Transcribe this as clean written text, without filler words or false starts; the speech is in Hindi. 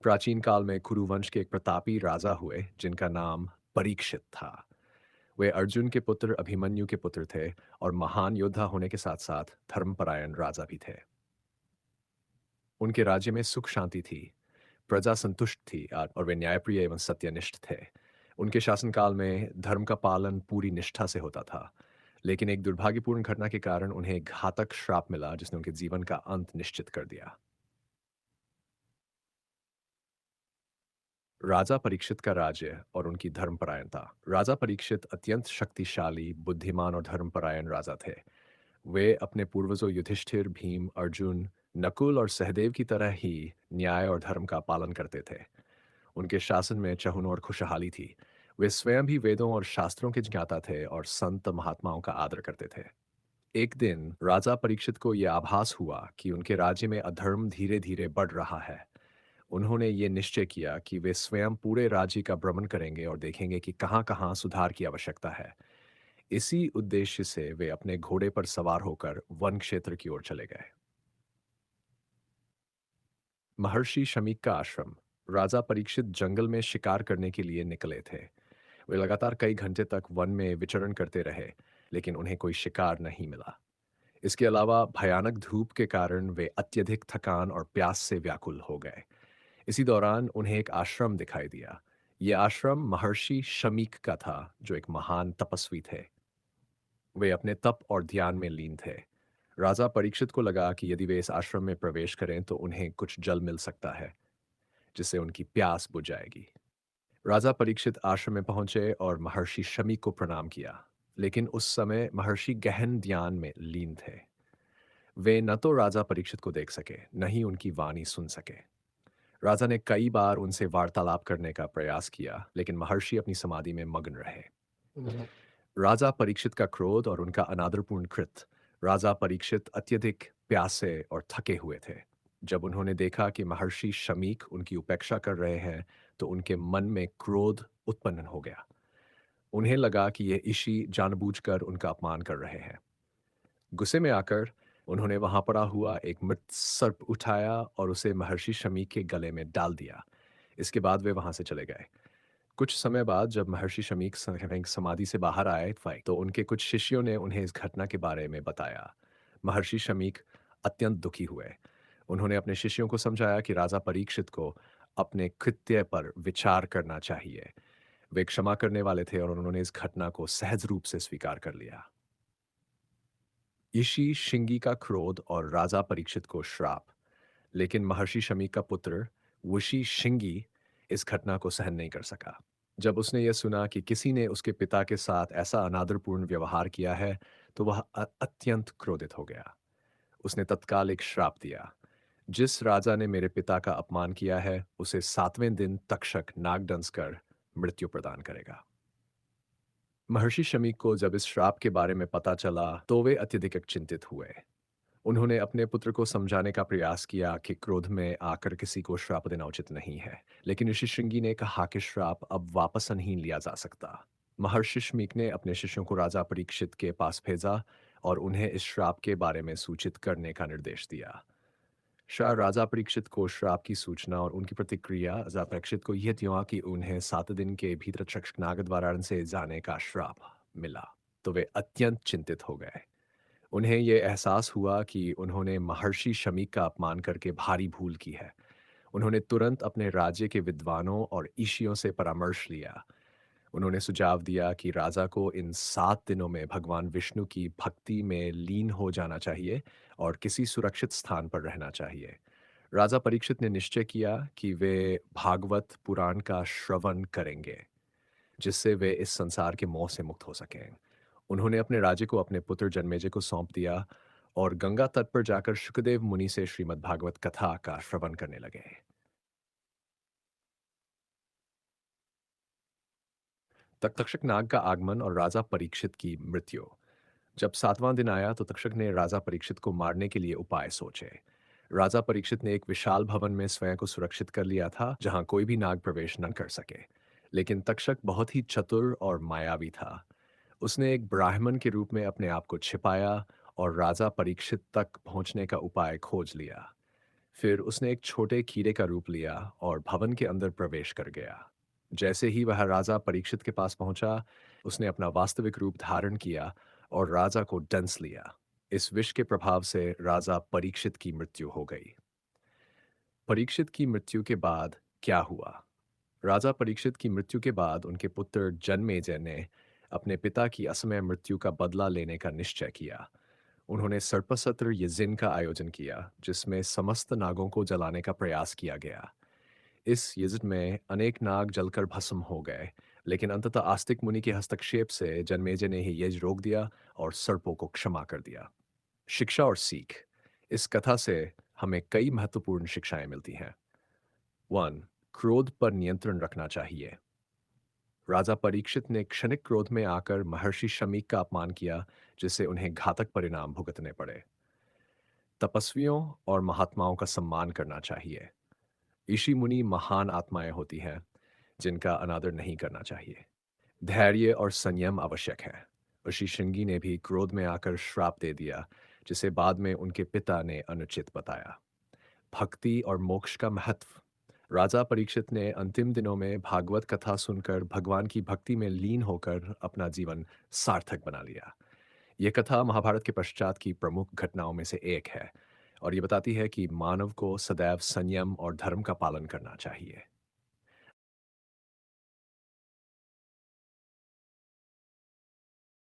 प्राचीन काल में कुरु वंश के एक प्रतापी राजा हुए जिनका नाम परीक्षित था। वे अर्जुन के पुत्र अभिमन्यु के पुत्र थे और महान योद्धा होने के साथ साथ धर्मपरायण राजा भी थे। उनके राज्य में सुख शांति थी, प्रजा संतुष्ट थी और वे न्यायप्रिय एवं सत्यनिष्ठ थे। उनके शासनकाल में धर्म का पालन पूरी निष्ठा से होता था। लेकिन एक दुर्भाग्यपूर्ण घटना के कारण उन्हें एक घातक श्राप मिला जिसने उनके जीवन का अंत निश्चित कर दिया। राजा परीक्षित का राज्य और उनकी धर्मपरायणता। राजा परीक्षित अत्यंत शक्तिशाली, बुद्धिमान और धर्मपरायण राजा थे। वे अपने पूर्वजों युधिष्ठिर, भीम, अर्जुन, नकुल और सहदेव की तरह ही न्याय और धर्म का पालन करते थे। उनके शासन में चहुन और खुशहाली थी। वे स्वयं भी वेदों और शास्त्रों के ज्ञाता थे और संत महात्माओं का आदर करते थे। एक दिन राजा परीक्षित को यह आभास हुआ कि उनके राज्य में अधर्म धीरे धीरे बढ़ रहा है। उन्होंने ये निश्चय किया कि वे स्वयं पूरे राज्य का भ्रमण करेंगे और देखेंगे कि कहाँ-कहाँ सुधार की आवश्यकता है। इसी उद्देश्य से वे अपने घोड़े पर सवार होकर वन क्षेत्र की ओर चले गए। महर्षि शमीक का आश्रम। राजा परीक्षित जंगल में शिकार करने के लिए निकले थे। वे लगातार कई घंटे तक वन में विचरण करते रहे, लेकिन उन्हें कोई शिकार नहीं मिला। इसके अलावा भयानक धूप के कारण वे अत्यधिक थकान और प्यास से व्याकुल हो गए। इसी दौरान उन्हें एक आश्रम दिखाई दिया। यह आश्रम महर्षि शमीक का था, जो एक महान तपस्वी थे। वे अपने तप और ध्यान में लीन थे। राजा परीक्षित को लगा कि यदि वे इस आश्रम में प्रवेश करें तो उन्हें कुछ जल मिल सकता है, जिससे उनकी प्यास बुझ जाएगी। राजा परीक्षित आश्रम में पहुंचे और महर्षि शमीक को प्रणाम किया। लेकिन उस समय महर्षि गहन ध्यान में लीन थे। वे न तो राजा परीक्षित को देख सके, न ही उनकी वाणी सुन सके। राजा ने कई बार उनसे वार्तालाप करने का प्रयास किया, लेकिन महर्षि अपनी समाधि में मग्न रहे। राजा परीक्षित का क्रोध और उनका अनादरपूर्ण कृत्य। राजा परीक्षित अत्यधिक प्यासे और थके हुए थे। जब उन्होंने देखा कि महर्षि शमीक उनकी उपेक्षा कर रहे हैं, तो उनके मन में क्रोध उत्पन्न हो गया। उन्हें लगा कि ये ऋषि जानबूझकर उनका अपमान कर रहे हैं। गुस्से में आकर उन्होंने वहां पड़ा हुआ एक मृत सर्प उठाया और उसे महर्षि शमीक के गले में डाल दिया। इसके बाद वे वहां से चले गए। कुछ समय बाद जब महर्षि शमीक समाधि से बाहर आए तो उनके कुछ शिष्यों ने उन्हें इस घटना के बारे में बताया। महर्षि शमीक अत्यंत दुखी हुए। उन्होंने अपने शिष्यों को समझाया कि राजा परीक्षित को अपने कृत्य पर विचार करना चाहिए। वे क्षमा करने वाले थे और उन्होंने इस घटना को सहज रूप से स्वीकार कर लिया। ऋषि शिंगी का क्रोध और राजा परीक्षित को श्राप। लेकिन महर्षि शमी का पुत्र ऋषि शिंगी इस घटना को सहन नहीं कर सका। जब उसने यह सुना कि किसी ने उसके पिता के साथ ऐसा अनादरपूर्ण व्यवहार किया है, तो वह अत्यंत क्रोधित हो गया। उसने तत्काल एक श्राप दिया। जिस राजा ने मेरे पिता का अपमान किया है, उसे 7वें दिन तक्षक नाग डंस कर मृत्यु प्रदान करेगा। महर्षि शमी को जब इस श्राप के बारे में पता चला, तो वे अत्यधिक चिंतित हुए। उन्होंने अपने पुत्र को समझाने का प्रयास किया कि क्रोध में आकर किसी को श्राप देना उचित नहीं है, लेकिन ऋषि श्रृंगी ने कहा कि श्राप अब वापस नहीं लिया जा सकता। महर्षि शमीक ने अपने शिष्यों को राजा परीक्षित के पास भेजा और उन्हें इस श्राप के बारे में सूचित करने का निर्देश दिया। शाह राजा परीक्षित को श्राप की सूचना और उनकी प्रतिक्रिया राजा परीक्षित को यह थी कि उन्हें 7 दिन के भीतर तक्षक द्वारा से जाने का श्राप मिला। तो वे अत्यंत चिंतित हो गए। उन्हें यह एहसास हुआ कि उन्होंने महर्षि शमीक का अपमान करके भारी भूल की है। उन्होंने तुरंत अपने राज्य के विद्वानों और ईशियों से परामर्श लिया। उन्होंने सुझाव दिया कि राजा को इन 7 दिनों में भगवान विष्णु की भक्ति में लीन हो जाना चाहिए और किसी सुरक्षित स्थान पर रहना चाहिए। राजा परीक्षित ने निश्चय किया कि वे भागवत पुराण का श्रवण करेंगे, जिससे वे इस संसार के मोह से मुक्त हो सकें। उन्होंने अपने राज्य को अपने पुत्र जन्मेजय को सौंप दिया और गंगा तट पर जाकर शुकदेव मुनि से श्रीमद् भागवत कथा का श्रवण करने लगे। तक्षक नाग का आगमन और राजा परीक्षित की मृत्यु। जब 7वां दिन आया तो तक्षक ने राजा परीक्षित को मारने के लिए उपाय सोचे। राजा परीक्षित ने एक विशाल भवन में स्वयं को सुरक्षित कर लिया था, जहां कोई भी नाग प्रवेश न कर सके। लेकिन तक्षक बहुत ही चतुर और मायावी था। उसने एक ब्राह्मण के रूप में अपने आप को छिपाया और राजा परीक्षित तक पहुंचने का उपाय खोज लिया। फिर उसने एक छोटे कीड़े का रूप लिया और भवन के अंदर प्रवेश कर गया। जैसे ही वह राजा परीक्षित के पास पहुंचा, उसने अपना वास्तविक रूप धारण किया और राजा को डंस लिया। इस विष के प्रभाव से राजा परीक्षित की मृत्यु हो गई। परीक्षित की मृत्यु के बाद क्या हुआ? राजा परीक्षित की मृत्यु के बाद उनके पुत्र जन्मेजय ने अपने पिता की असमय मृत्यु का बदला लेने का निश्चय किया। उन्होंने सर्पसत्र यज्ञ का आयोजन किया, जिसमें समस्त नागों को जलाने का प्रयास किया गया। इस यज्ञ में अनेक नाग जलकर भस्म हो गए, लेकिन अंततः आस्तिक मुनि के हस्तक्षेप से जन्मेजय ने ही यज्ञ रोक दिया और सर्पों को क्षमा कर दिया। शिक्षा और सीख। इस कथा से हमें कई महत्वपूर्ण शिक्षाएं मिलती हैं। 1. क्रोध पर नियंत्रण रखना चाहिए। राजा परीक्षित ने क्षणिक क्रोध में आकर महर्षि शमीक का अपमान किया, जिससे उन्हें घातक परिणाम भुगतने पड़े। तपस्वियों और महात्माओं का सम्मान करना चाहिए। ऋषि मुनि महान आत्माएं होती हैं, जिनका अनादर नहीं करना चाहिए। धैर्य और संयम आवश्यक है। ऋषि श्रृंगी ने भी क्रोध में आकर श्राप दे दिया, जिसे बाद में उनके पिता ने अनुचित बताया। भक्ति और मोक्ष का महत्व। राजा परीक्षित ने अंतिम दिनों में भागवत कथा सुनकर भगवान की भक्ति में लीन होकर अपना जीवन सार्थक बना लिया। ये कथा महाभारत के पश्चात की प्रमुख घटनाओं में से एक है और ये बताती है कि मानव को सदैव संयम और धर्म का पालन करना चाहिए।